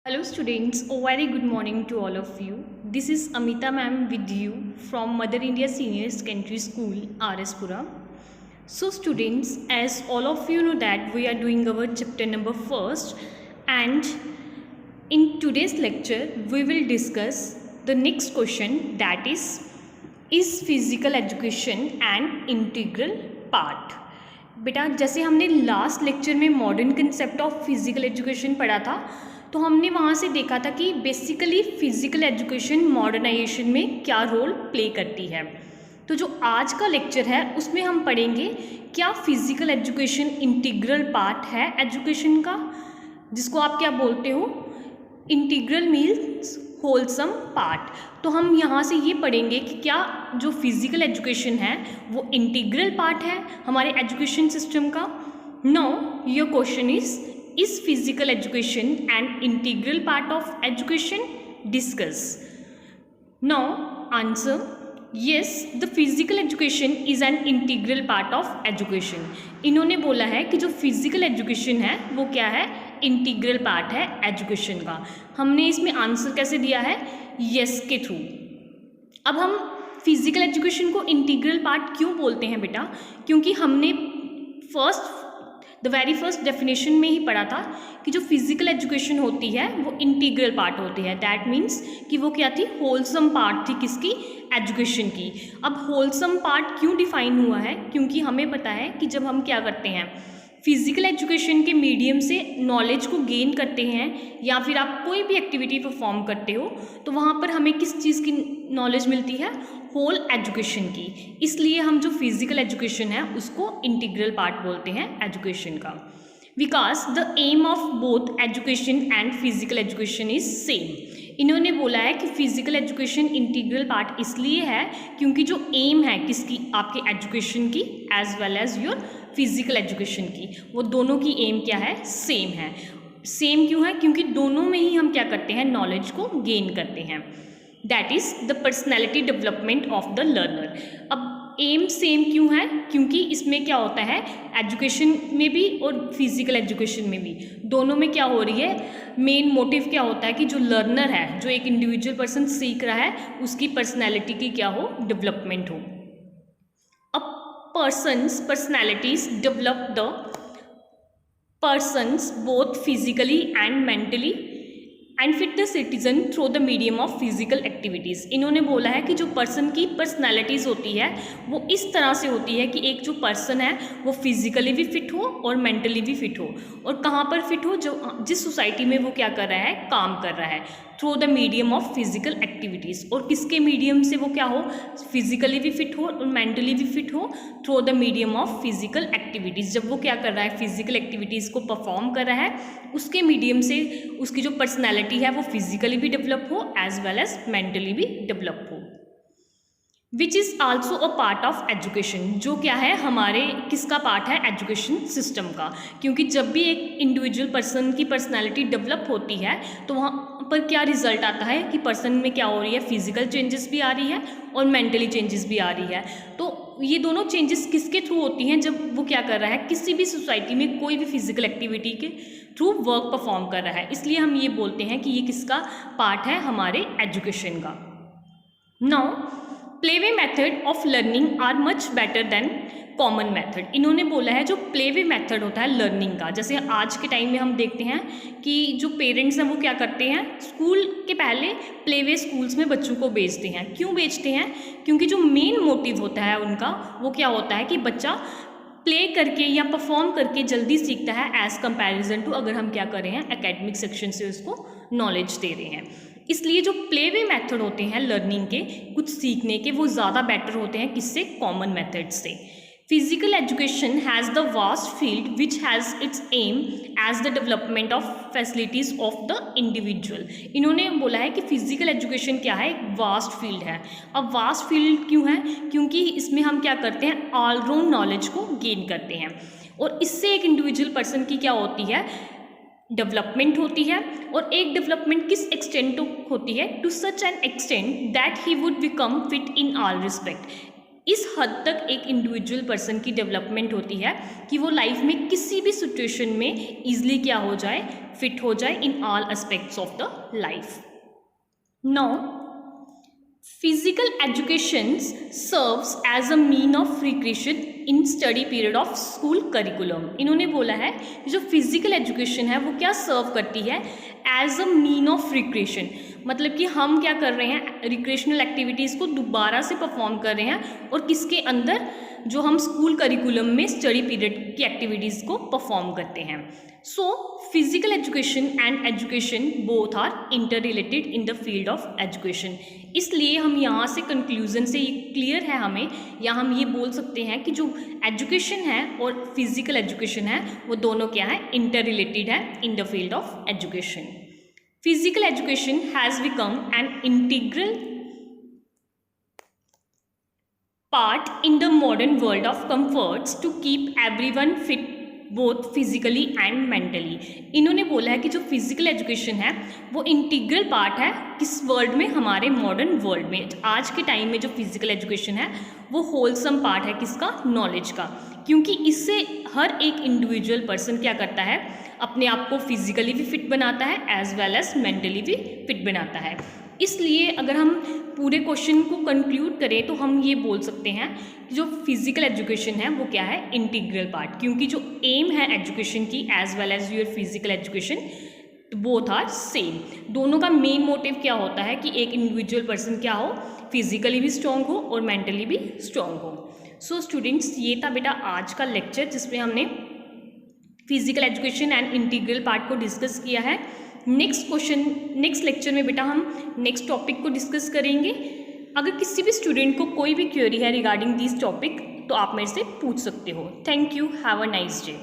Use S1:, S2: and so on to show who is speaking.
S1: Hello students, a very good morning to all of you. This is Amita ma'am with you from Mother India Senior Secondary School, RS Pura. So students, as all of you know that we are doing our chapter number first, and in today's lecture we will discuss the next question, that is physical education an integral part? बेटा जैसे हमने last lecture में modern concept of physical education पढ़ा था, तो हमने वहाँ से देखा था कि बेसिकली फ़िज़िकल एजुकेशन मॉडर्नाइजेशन में क्या रोल प्ले करती है। तो जो आज का लेक्चर है उसमें हम पढ़ेंगे क्या फ़िज़िकल एजुकेशन इंटीग्रल पार्ट है एजुकेशन का, जिसको आप क्या बोलते हो, इंटीग्रल मीन्स होलसम पार्ट। तो हम यहाँ से ये पढ़ेंगे कि क्या जो फिज़िकल एजुकेशन है वो इंटीग्रल पार्ट है हमारे एजुकेशन सिस्टम का। No, your question is physical education an integral part of education? Discuss. No, answer yes, the physical education is an integral part of education. इन्होंने बोला है कि जो फिज़िकल एजुकेशन है वो क्या है, इंटीग्रल पार्ट है एजुकेशन का। हमने इसमें आंसर कैसे दिया है, यस के थ्रू। अब हम फिज़िकल एजुकेशन को इंटीग्रल पार्ट क्यों बोलते हैं बेटा, क्योंकि हमने द वेरी फर्स्ट डेफिनेशन में ही पढ़ा था कि जो फिज़िकल एजुकेशन होती है वो इंटीग्रल पार्ट होती है। दैट मीन्स कि वो क्या थी, होलसम पार्ट थी किसकी, एजुकेशन की। अब होलसम पार्ट क्यों डिफाइन हुआ है, क्योंकि हमें पता है कि जब हम क्या करते हैं फिज़िकल एजुकेशन के मीडियम से नॉलेज को गेन करते हैं या फिर आप कोई भी एक्टिविटी परफॉर्म करते हो, तो वहाँ पर हमें किस चीज़ की नॉलेज मिलती है, होल एजुकेशन की। इसलिए हम जो फिज़िकल एजुकेशन है उसको इंटीग्रल पार्ट बोलते हैं एजुकेशन का। Because the aim of both education and physical education is same. इन्होंने बोला है कि फिज़िकल एजुकेशन इंटीग्रल पार्ट इसलिए है क्योंकि जो एम है किसकी, आपके एजुकेशन की as well as your physical education की, वो दोनों की एम क्या है, सेम है। सेम क्यों है, क्योंकि दोनों में ही हम क्या करते हैं, नॉलेज को गेन करते हैं। That is the personality development of the learner. अब एम सेम क्यों है, क्योंकि इसमें क्या होता है, एजुकेशन में भी और फिज़िकल एजुकेशन में भी, दोनों में क्या हो रही है, मेन मोटिव क्या होता है कि जो लर्नर है, जो एक इंडिविजुअल पर्सन सीख रहा है, उसकी पर्सनैलिटी की क्या हो, डेवलपमेंट हो। अब person's personalities develop the persons both physically and mentally and fit the citizen through the medium of physical activities। इन्होंने बोला है कि जो पर्सन की पर्सनैलिटीज़ होती है वो इस तरह से होती है कि एक जो पर्सन है वो फिजिकली भी फिट हो और मेंटली भी फिट हो। और कहाँ पर फिट हो, जो जिस सोसाइटी में वो क्या कर रहा है, काम कर रहा है, through the medium of physical activities. और किसके मीडियम से वो क्या हो, फिजिकली भी फिट हो और मेंटली भी फिट हो, through the medium of physical activities. जब वो क्या कर रहा है, फिजिकल एक्टिविटीज़ को परफॉर्म कर रहा है, उसके मीडियम से उसकी जो पर्सनैलिटी है वो फिजिकली भी डेवलप हो एज वेल एज मेंटली भी डेवलप हो। Which is also a part of education, जो क्या है, हमारे किसका पार्ट है, एजुकेशन सिस्टम का। क्योंकि जब भी एक इंडिविजुअल पर्सन की पर्सनैलिटी डेवलप होती है तो वहाँ पर क्या रिजल्ट आता है कि पर्सन में क्या हो रही है, फिजिकल चेंजेस भी आ रही है और मेंटली चेंजेस भी आ रही है। तो ये दोनों चेंजेस किसके थ्रू होती हैं, जब वो क्या कर रहा है, किसी भी सोसाइटी में कोई भी फिजिकल एक्टिविटी के थ्रू वर्क परफॉर्म कर रहा है। इसलिए हम ये बोलते हैं कि ये किसका पार्ट है, हमारे एजुकेशन का। Now playway method of learning are much better than common method. इन्होंने बोला है जो प्लेवे मेथड होता है लर्निंग का, जैसे आज के टाइम में हम देखते हैं कि जो पेरेंट्स हैं वो क्या करते हैं, स्कूल के पहले प्लेवे स्कूल्स में बच्चों को भेजते हैं। क्यों भेजते हैं, क्योंकि जो मेन मोटिव होता है उनका वो क्या होता है कि बच्चा प्ले करके या परफॉर्म करके जल्दी सीखता है एज़ कंपैरिजन टू अगर हम क्या कर रहे हैं, एकेडमिक सेक्शन से उसको नॉलेज दे रहे हैं। इसलिए जो प्लेवे मेथड होते हैं लर्निंग के, कुछ सीखने के, वो ज़्यादा बेटर होते हैं किससे, कॉमन मेथड से। Physical education has the vast field which has its aim as the development of facilities of the individual. इन्होंने बोला है कि फिजिकल एजुकेशन क्या है, एक वास्ट फील्ड है। अब वास्ट फील्ड क्यों है, क्योंकि इसमें हम क्या करते हैं, ऑलराउंड नॉलेज को गेन करते हैं और इससे एक इंडिविजुअल पर्सन की क्या होती है, डेवलपमेंट होती है। और एक डेवलपमेंट किस एक्सटेंट होती है, to such an extent that he would become fit in all respect. इस हद तक एक इंडिविजुअल पर्सन की डेवलपमेंट होती है कि वो लाइफ में किसी भी सिचुएशन में ईजिली क्या हो जाए, फिट हो जाए in all aspects of the life. Now physical education serves as a mean of recreation in study period of school curriculum. इन्होंने बोला है जो फिजिकल एजुकेशन है वो क्या सर्व करती है, as a mean of recreation, मतलब कि हम क्या कर रहे हैं, रिक्रिएशनल एक्टिविटीज़ को दोबारा से परफॉर्म कर रहे हैं और किसके अंदर, जो हम स्कूल करिकुलम में स्टडी पीरियड की एक्टिविटीज़ को परफॉर्म करते हैं। So physical education and education both are interrelated in the field of education. इसलिए हम यहाँ से कंक्लूजन से ये क्लियर है हमें, या हम ये बोल सकते हैं कि जो एजुकेशन है और फिजिकल एजुकेशन है वो दोनों क्या है, इंटर रिलेटेड है इन the field of education. Physical education has become an integral part in the modern world of comforts to keep everyone fit both physically and mentally। इन्होंने बोला है कि जो फिजिकल एजुकेशन है वो इंटीग्रल पार्ट है किस वर्ल्ड में, हमारे मॉडर्न वर्ल्ड में। आज के टाइम में जो फिजिकल एजुकेशन है वो होलसम पार्ट है किसका, नॉलेज का, क्योंकि इससे हर एक इंडिविजुअल पर्सन क्या करता है, अपने आप को फिजिकली भी फिट बनाता है एज वेल एज मेंटली भी फिट बनाता है। इसलिए अगर हम पूरे क्वेश्चन को कंक्लूड करें तो हम ये बोल सकते हैं कि जो फिजिकल एजुकेशन है वो क्या है, इंटीग्रल पार्ट, क्योंकि जो एम है एजुकेशन की as well as your physical education both are same. दोनों का मेन मोटिव क्या होता है कि एक इंडिविजुअल पर्सन क्या हो, फिजिकली भी स्ट्रॉन्ग हो और मेंटली भी स्ट्रॉन्ग हो। सो स्टूडेंट्स, ये था बेटा आज का लेक्चर जिसमें हमने physical education and integral part को डिस्कस किया है। नेक्स्ट लेक्चर में बेटा हम नेक्स्ट टॉपिक को डिस्कस करेंगे। अगर किसी भी स्टूडेंट को कोई भी क्वेरी है रिगार्डिंग दिस टॉपिक तो आप मेरे से पूछ सकते हो। Thank you, have a nice day.